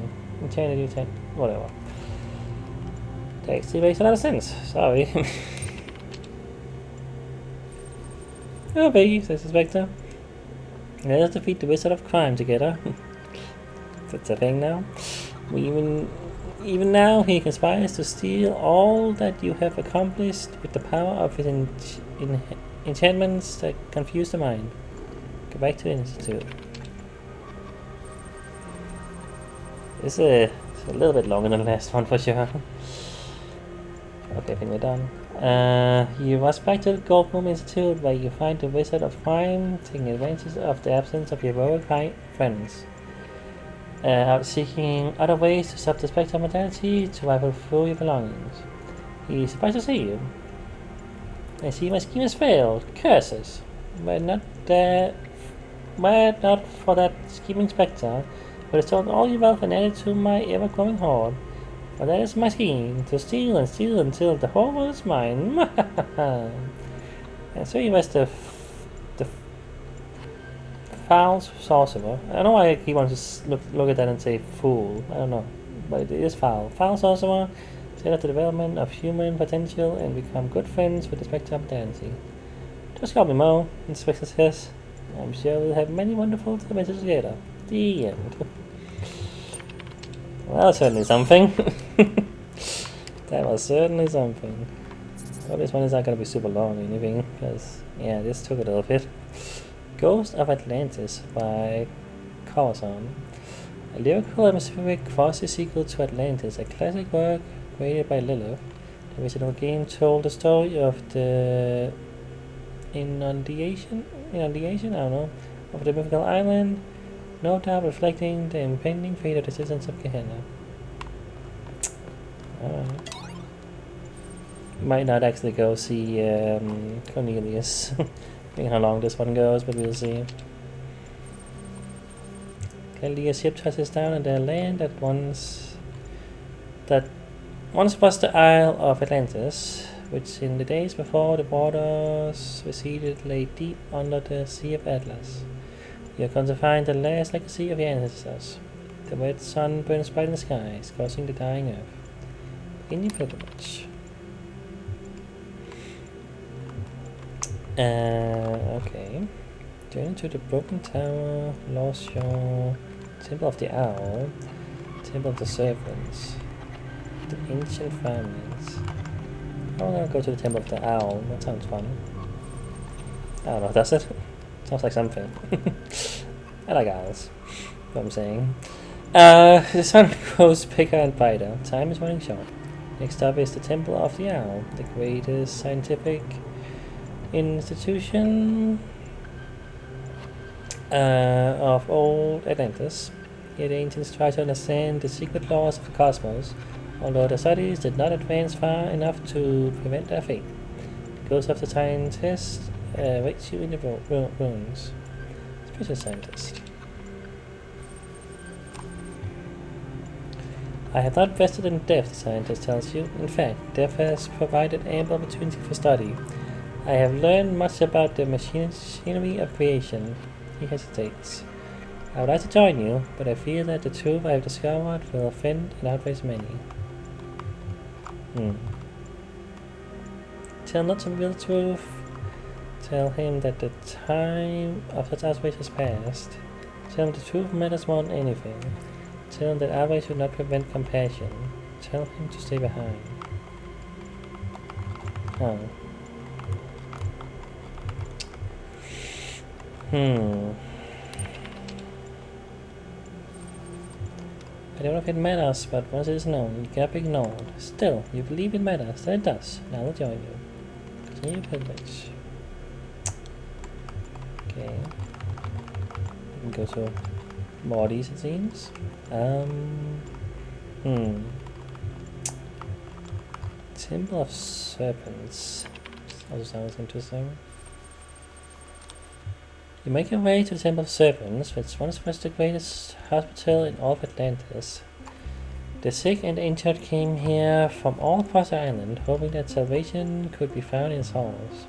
Whatever. That actually makes a lot of sense. Sorry. Oh, baby, says the Specter. Let us defeat the wizard of crime together. That's a thing now. Even now, he conspires to steal all that you have accomplished with the power of his enchantments that confuse the mind. Go back to the Institute. This is a little bit longer than the last one for sure. Okay, I think we're done. You must back to the Goldblum Institute where you find the Wizard of Crime taking advantage of the absence of your heroic friends. Out seeking other ways to stop the Specter of Modernity to rifle through your belongings. He's surprised to see you. I see my scheme has failed. Curses! But not for that scheming Spectre, who has stolen all your wealth and added to my ever-growing hoard. For that is my scheme, to steal and steal until the whole world is mine. And so he was the foul sorcerer. I don't know why he wants to look at that and say fool. I don't know. But it is foul. Foul sorcerer, set up the development of human potential and become good friends with the Spectre of Modernity. Just call me Mo, and Spectre says, I'm sure we'll have many wonderful adventures together. The end. Well, certainly something. That was certainly something. Well, this one is not going to be super long or anything, because, yeah, this took a little bit. Ghost of Atlantis by Corazon. A lyrical atmospheric quasi-sequel to Atlantis, a classic work created by Lilith. The original game told the story of the inundation, I don't know, of the mythical island, no doubt reflecting the impending fate of the citizens of Gehenna. Alright. Might not actually go see Cornelius. How long this one goes, but we'll see. Clearly a ship touches down on their land that once was the Isle of Atlantis, which in the days before the waters receded lay deep under the Sea of Atlas. You are going to find the last legacy of your ancestors. The red sun burns bright in the skies, causing the dying earth. Begin your pilgrimage. Okay. Journey to the Broken Tower, Lost Shore, Temple of the Owl, Temple of the Serpents, the Ancient Farmlands. I'm gonna go to the Temple of the Owl, that sounds fun. I don't know, does it? Sounds like something. I like owls, what I'm saying. The sun grows bigger and brighter, time is running short. Next up is the Temple of the Owl, the greatest scientific institution of old Atlantis. Here the ancients tried to understand the secret laws of the cosmos, although the studies did not advance far enough to prevent their fate. The ghost of the scientist waits you in the ruins. Special scientist. I have not vested in death, the scientist tells you. In fact, death has provided ample opportunity for study. I have learned much about the machinery of creation. He hesitates. I would like to join you, but I fear that the truth I have discovered will offend and outrage many. Tell not to reveal the truth. Tell him that the time of such outrage has passed. Tell him the truth matters more than anything. Tell him that outrage should not prevent compassion. Tell him to stay behind. Oh. I don't know if it matters, but once it is known, it cannot be ignored. Still, you believe it matters, then it does. Now I'll join you. Continue your pilgrimage. Okay. We can go to more of these, it seems. Temple of Serpents. Also sounds interesting. You make your way to the Temple of Serpents, which once was the greatest hospital in all of Atlantis. The sick and injured came here from all across the island, hoping that salvation could be found in its halls.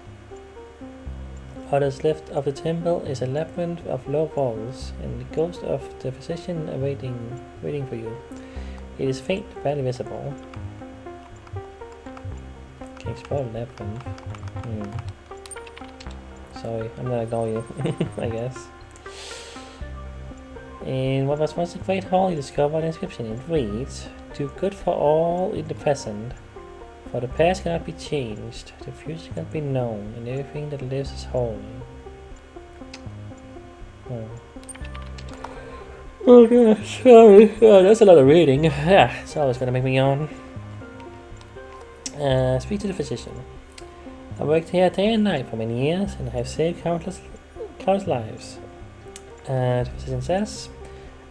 What is left of the temple is a labyrinth of low walls, and the ghost of the physician waiting for you. It is faint, barely visible. Can explore the labyrinth. Sorry, I'm gonna ignore you, I guess. In what was once a great hall, you discover an inscription. It reads, "Do good for all in the present, for the past cannot be changed, the future cannot be known, and everything that lives is holy." Oh gosh, sorry. That's a lot of reading. It's always gonna make me yawn. Speak to the physician. I worked here day and night for many years, and I have saved countless lives. The physician says,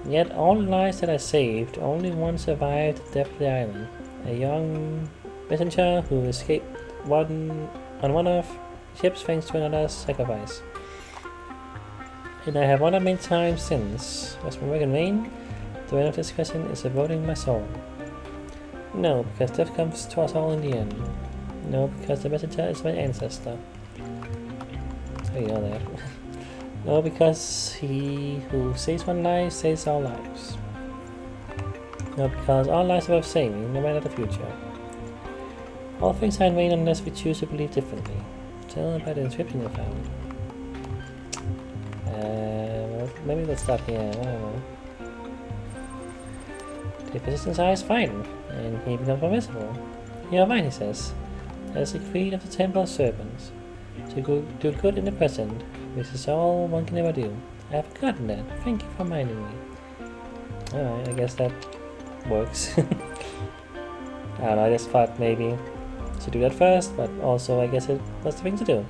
yet all the lives that I saved, only one survived the death of the island. A young messenger who escaped on one of the ships thanks to another's sacrifice. And I have wondered many times since. Was my work in vain? The end of this question is eroding my soul. No, because death comes to us all in the end. No, because the messenger is my ancestor. So you know that. No, because he who saves one life saves all lives. No, because all lives are worth saving, no matter the future. All things are in vain unless we choose to believe differently. Tell them about the inscription you found. Well, maybe let's stop here, I don't know. The physician's eye is frightened, and he becomes more visible. You are right, he says. That is the creed of the Temple of Serpents. To do good in the present, which is all one can ever do. I have forgotten that. Thank you for reminding me. Alright, I guess that works. I don't know, I just thought maybe to do that first, but also I guess it was the thing to do.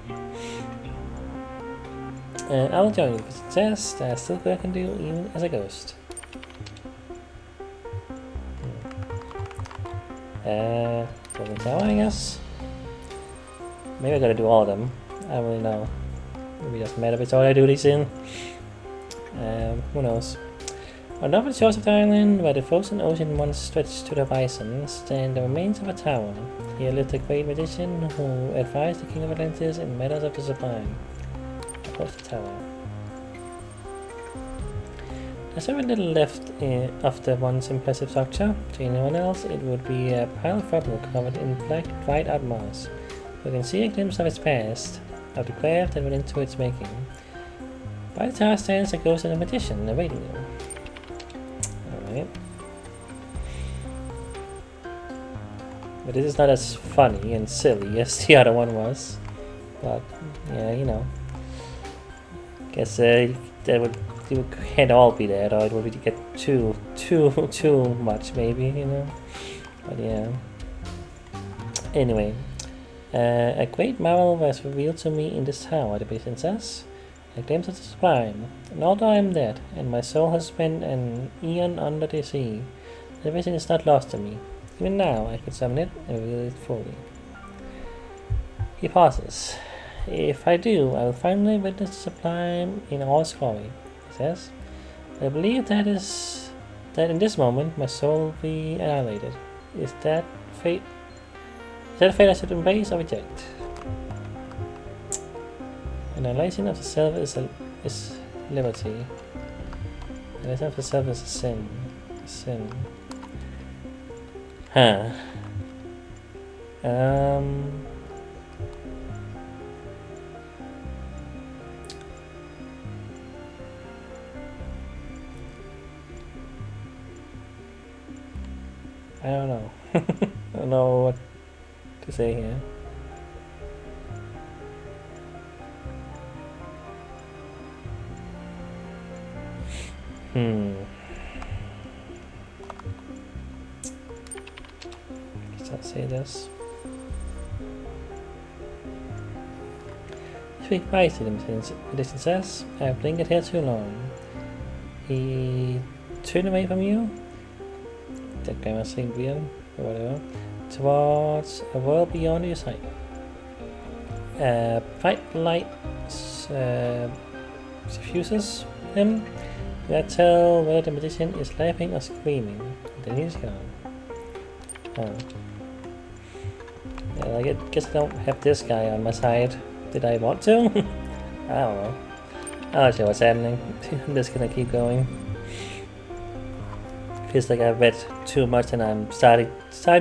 I will join you for success. There's still good I can do even as a ghost. Golden Tower, I guess. Maybe I gotta do all of them. I don't really know. Maybe it doesn't matter if it's all I do these in. Who knows? On the opposite shores of the island, where the frozen ocean once stretched to the horizon, stand the remains of a tower. Here lived a great magician who advised the king of Atlantis in matters of the sublime. Of the tower. There's very little left of the once impressive structure. To anyone else, it would be a pile of rubble covered in black, dried-out moss. You can see a glimpse of its past, of the craft that went into its making. By the tower stands a ghost and a magician awaiting you. Alright. But this is not as funny and silly as the other one was. But, yeah, you know. Guess that would can't all be that, or it would be to get too much, maybe, you know. But yeah. Anyway, a great marvel was revealed to me in this tower, the patient says. A glimpse of the sublime. And although I am dead, and my soul has spent an eon under the sea, the vision is not lost to me. Even now, I could summon it and reveal it fully. He pauses. If I do, I will finally witness the sublime in all its glory, he says. I believe that in this moment my soul will be annihilated. Is that fate? Is that a fate I should embrace or reject? Annihilation of the self is liberty. Annihilation of the self is a sin. Huh. I don't know. I don't know what to say here. Guess I'll say this. Speak wisely, the magician says. I have lingered here too long. He turned away from you. That grammar seemed weird, or whatever. Towards a world beyond your sight. Bright light suffuses him. You can't tell whether the magician is laughing or screaming. Then he's gone. Oh. Yeah, I guess I don't have this guy on my side. Did I want to? I don't know. I'm not sure what's happening. I'm just gonna keep going. Feels like I've read too much and I'm starting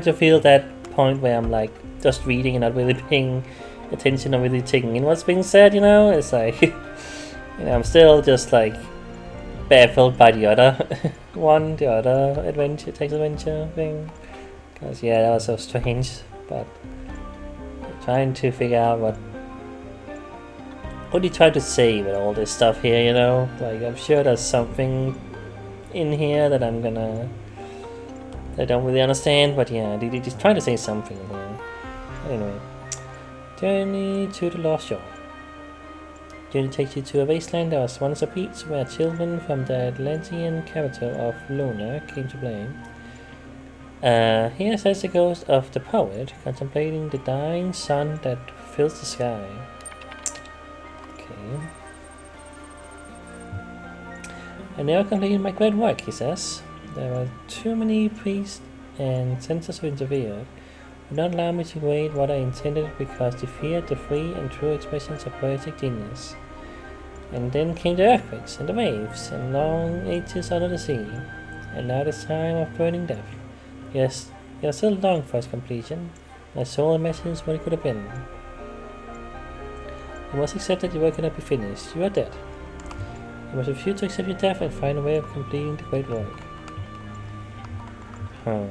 to feel that point where I'm like just reading and not really paying attention or really taking in what's being said, you know? It's like, you know, I'm still just like baffled by the other the other adventure, text adventure thing. Because yeah, that was so strange, but trying to figure out what he tried to say with all this stuff here, you know? Like, I'm sure there's something in here that I don't really understand, but yeah, he's trying to say something there. Anyway, journey to the lost shore. Journey takes you to a wasteland that was once a beach where children from the Atlantean capital of Luna came to play. Here says the ghost of the poet, contemplating the dying sun that fills the sky. Okay. I never completed my great work, he says. There were too many priests and censors who interfered. Would not allow me to create what I intended because they feared the free and true expressions of poetic genius. And then came the earthquakes and the waves and long ages under the sea. And now this time of burning death. Yes, you are still long for its completion. My soul imagines what it could have been. You must accept that your work cannot be finished. You are dead. You must refuse to accept your death and find a way of completing the great work. Huh.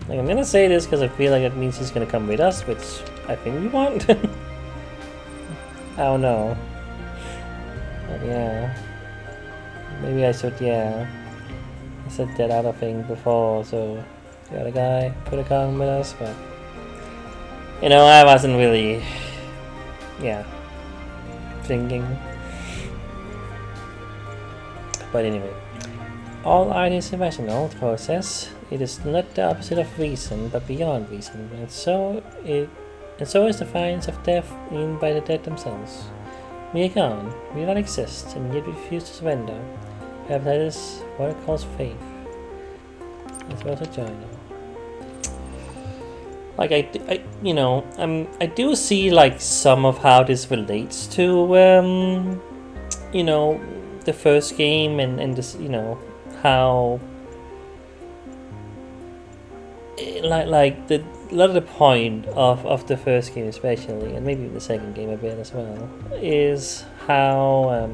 Like, I'm gonna say this because I feel like it means he's gonna come with us, which I think we want. I don't know. But yeah. Maybe I should, yeah. I said that other thing before, so the other guy could have come with us, but you know, I wasn't really, yeah, thinking. But anyway, all art is irrational process. It is not the opposite of reason, but beyond reason, and so is the defiance of death in by the dead themselves. We are gone, we do not exist, and yet we refuse to surrender. Perhaps that is what it calls faith. It's also journal. Like I do see like some of how this relates to you know, the first game and this, you know, how like the a lot of the point of the first game especially, and maybe the second game a bit as well, is how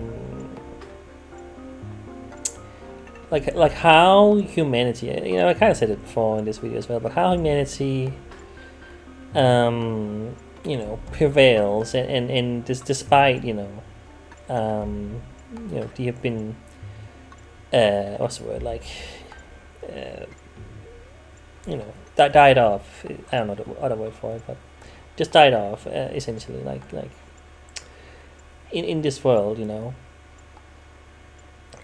like how humanity, you know, I kind of said it before in this video as well, but how humanity you know, prevails and this despite, you know, you have been what's the word, like you know, that died off. I don't know the other word for it, but just died off essentially, like in this world, you know.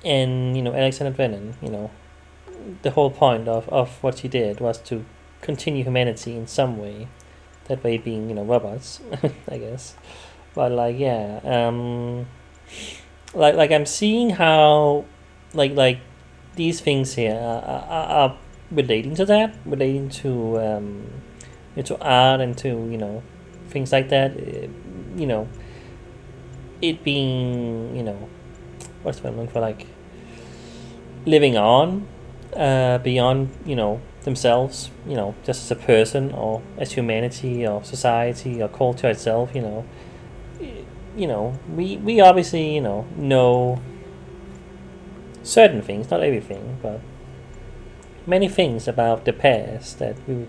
And you know, Alexander Brennan, you know, the whole point of what she did was to continue humanity in some way. That way being, you know, robots, I guess. But like, yeah, like I'm seeing how like these things here are relating to that, relating to into art and to, you know, things like that. You know, it being, you know, what's the word I'm looking for, like living on beyond, you know, themselves, you know, just as a person or as humanity or society or culture itself, you know. You know, we obviously, you know certain things, not everything, but many things about the past that we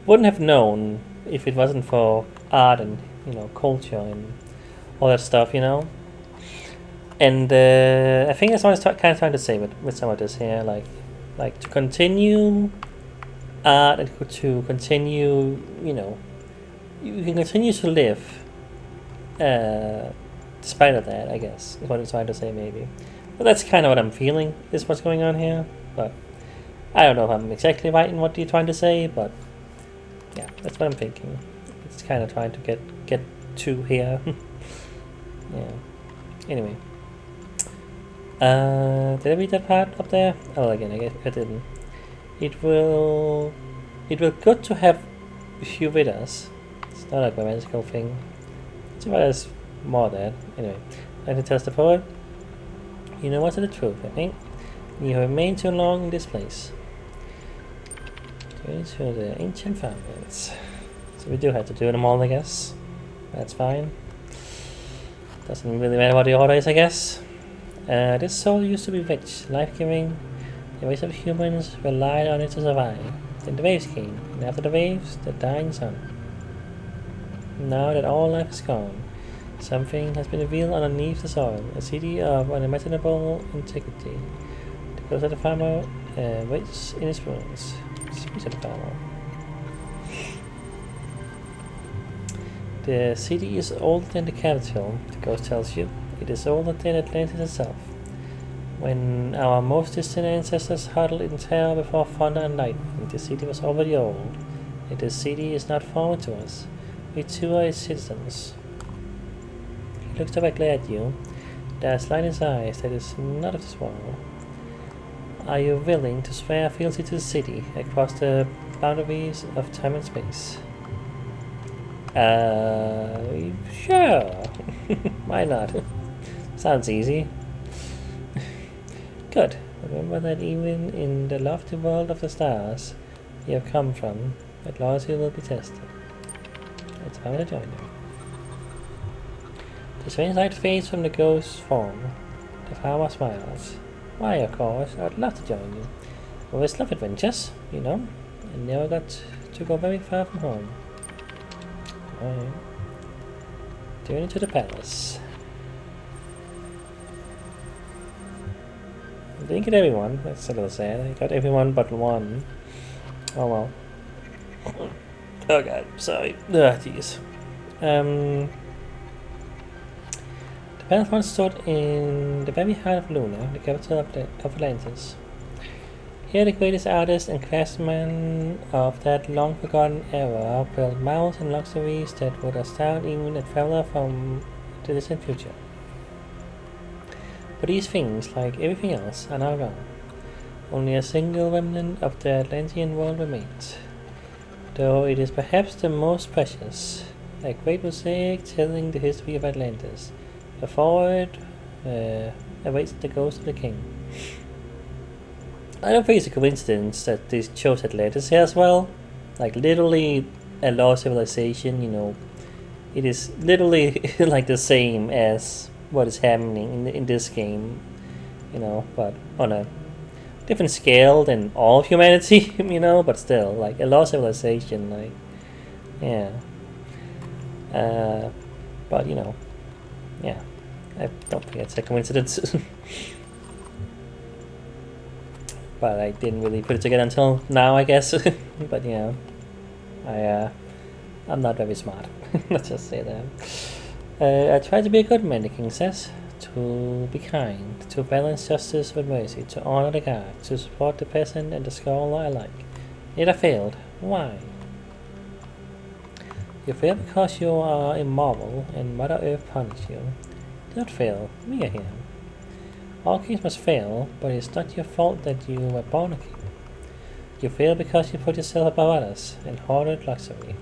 wouldn't have known if it wasn't for art and, you know, culture and all that stuff, you know. And I think that's what I was kind of trying to say with some of this here, like to continue art and to continue, you know, you can continue to live despite of that, I guess, is what I'm trying to say maybe. But that's kind of what I'm feeling is what's going on here, but I don't know if I'm exactly right in what you're trying to say, but yeah, that's what I'm thinking. It's kind of trying to get to here. Yeah. Anyway. Did I read that part up there? Oh, again, I guess I didn't. It will good to have you with us. It's not like a magical thing. It's about us more that. Anyway, like to tell the poet. You know what's the truth, I think. You have remained too long in this place. Due to the ancient fountains. So we do have to do them all, I guess. That's fine. Doesn't really matter what the order is, I guess. This soul used to be rich, life-giving. The race of humans relied on it to survive. Then the waves came, and after the waves, the dying sun. Now that all life is gone, something has been revealed underneath the soil, a city of unimaginable antiquity. The ghost of the farmer waits in its ruins. Speaks of the farmer. The city is older than the capital, the ghost tells you. It is older than Atlantis itself. When our most distant ancestors huddled in terror before thunder and lightning, the city was already old. Yet the city is not foreign to us. We too are its citizens. He looks directly at you. There is light in his eyes that is not of this world. Are you willing to swear fealty to the city across the boundaries of time and space? Sure. Why not? Sounds easy. Good. Remember that even in the lofty world of the stars you have come from, that loyalty will be tested. It's time to join you. The strange light fades from the ghost's form. The farmer smiles. Why, of course, I'd love to join you. Always love adventures, you know, and never got to go very far from home. Alright. Journey to the palace. Didn't get everyone, that's a little sad. I got everyone but one. Oh well. Oh god, sorry. Ugh, jeez. The battlefront stood in the very heart of Luna, the capital of Atlantis. Here the greatest artists and craftsmen of that long-forgotten era built marvels and luxuries that would astound even a traveler from the distant future. But these things, like everything else, are now gone. Only a single remnant of the Atlantean world remains, though it is perhaps the most precious, a great mosaic telling the history of Atlantis. Before it awaits the ghost of the king. I don't think it's a coincidence that they chose Atlantis here as well. Like, literally a lost civilization, you know. It is literally like the same as what is happening in this game, you know, but on a different scale than all of humanity, you know, but still, like, a lost civilization, like, yeah. But, you know, yeah, I don't think it's a coincidence. But I didn't really put it together until now, I guess. But yeah, I'm not very smart. Let's just say that. I try to be a good man, the king says. To be kind, to balance justice with mercy, to honor the god, to support the peasant and the scholar alike. Yet I failed. Why? You fail because you are immoral and Mother Earth punished you. Do not fail. We are here. All kings must fail, but it's not your fault that you were born a king. You fail because you put yourself above others and hoarded luxury.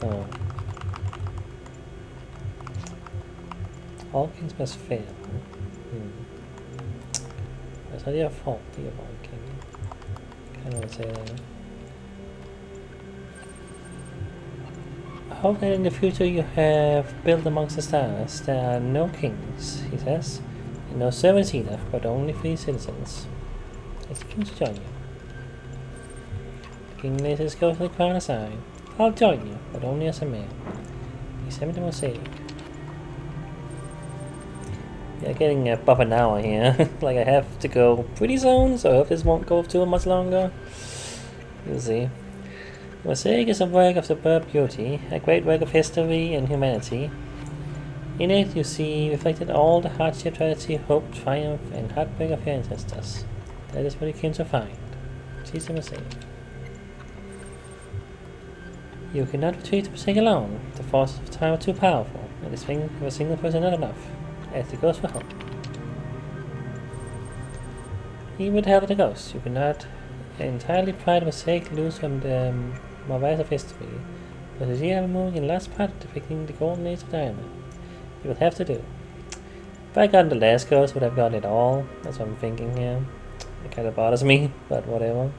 Oh. All kings must fail. It's not your fault that you're born a king. Can't really say that. I hope that in the future you have built amongst the stars. There are no kings, he says, and no servants either, but only free citizens. It's the king to join you. The king lays his ghostly crown aside. I'll join you, but only as a man. He sent me the mosaic. Yeah, getting above an hour here. Like, I have to go pretty soon, so I hope this won't go too much longer. You'll see. The mosaic is a work of superb beauty, a great work of history and humanity. In it you see reflected all the hardship, tragedy, hope, triumph, and heartbreak of your ancestors. That is what you came to find. She's the mosaic. You cannot retrieve the mosaic alone. The forces of time are too powerful, and the strength of a single person not enough, as the ghost will help. Even with the help of the ghost, you cannot entirely pry the mosaic loose from the morass of history, but as you are removing a last part depicting the golden age of diamond, you will have to do. If I got the last ghost, would have gotten it all. That's what I'm thinking here. It kind of bothers me, but whatever.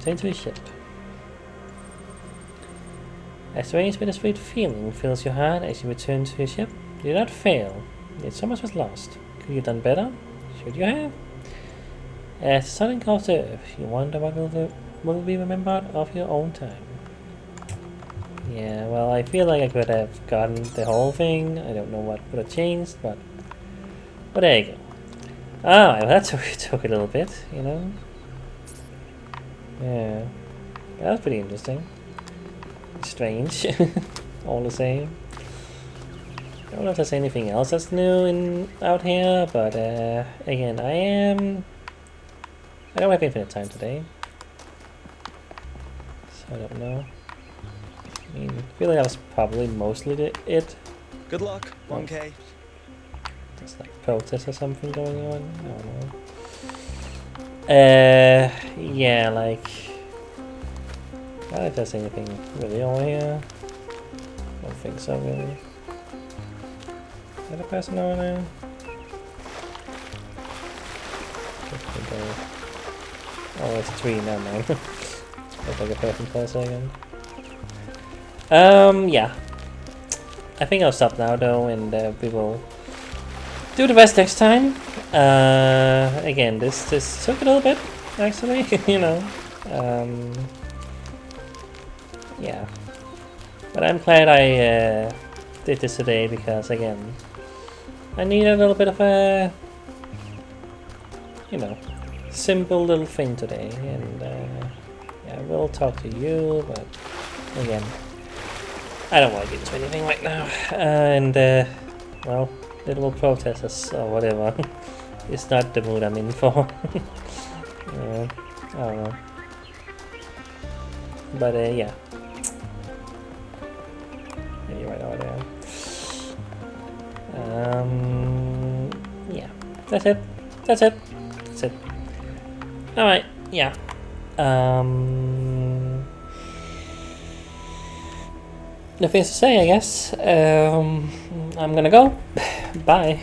Turn to your ship. A strange bittersweet feeling fills your heart as you return to your ship. You did not fail, yet so much was lost. Could you have done better? Should you have? As the sun engulfs the earth, you wonder what will be remembered of your own time. Yeah, well, I feel like I could have gotten the whole thing. I don't know what would have changed, but there you go. Ah, well, that took a little bit, you know. Yeah, that was pretty interesting. Strange, all the same. I don't know if there's anything else that's new out here, but again, I don't have infinite time today, so I don't know. I mean, I feel like that was probably mostly it. Good luck, 1K. There's like protests or something going on. I don't know. Yeah, like, I don't know if there's anything really over here. I don't think so, really. Is that a person over there? Oh, it's a tree, never mind. Looks like a person for a second. Yeah. I think I'll stop now though, and we will do the rest next time. Again, this took a little bit, actually, you know. Yeah. But I'm glad I did this today because, again, I need a little bit of a you know, simple little thing today, and yeah, we'll talk to you, but again, I don't want to get into anything right now, and well, little protesters or whatever, it's not the mood I'm in for. I don't know, but yeah, maybe right over there. Yeah, that's it. That's it. That's it. Alright, yeah. Nothing else to say, I guess. I'm gonna go. Bye.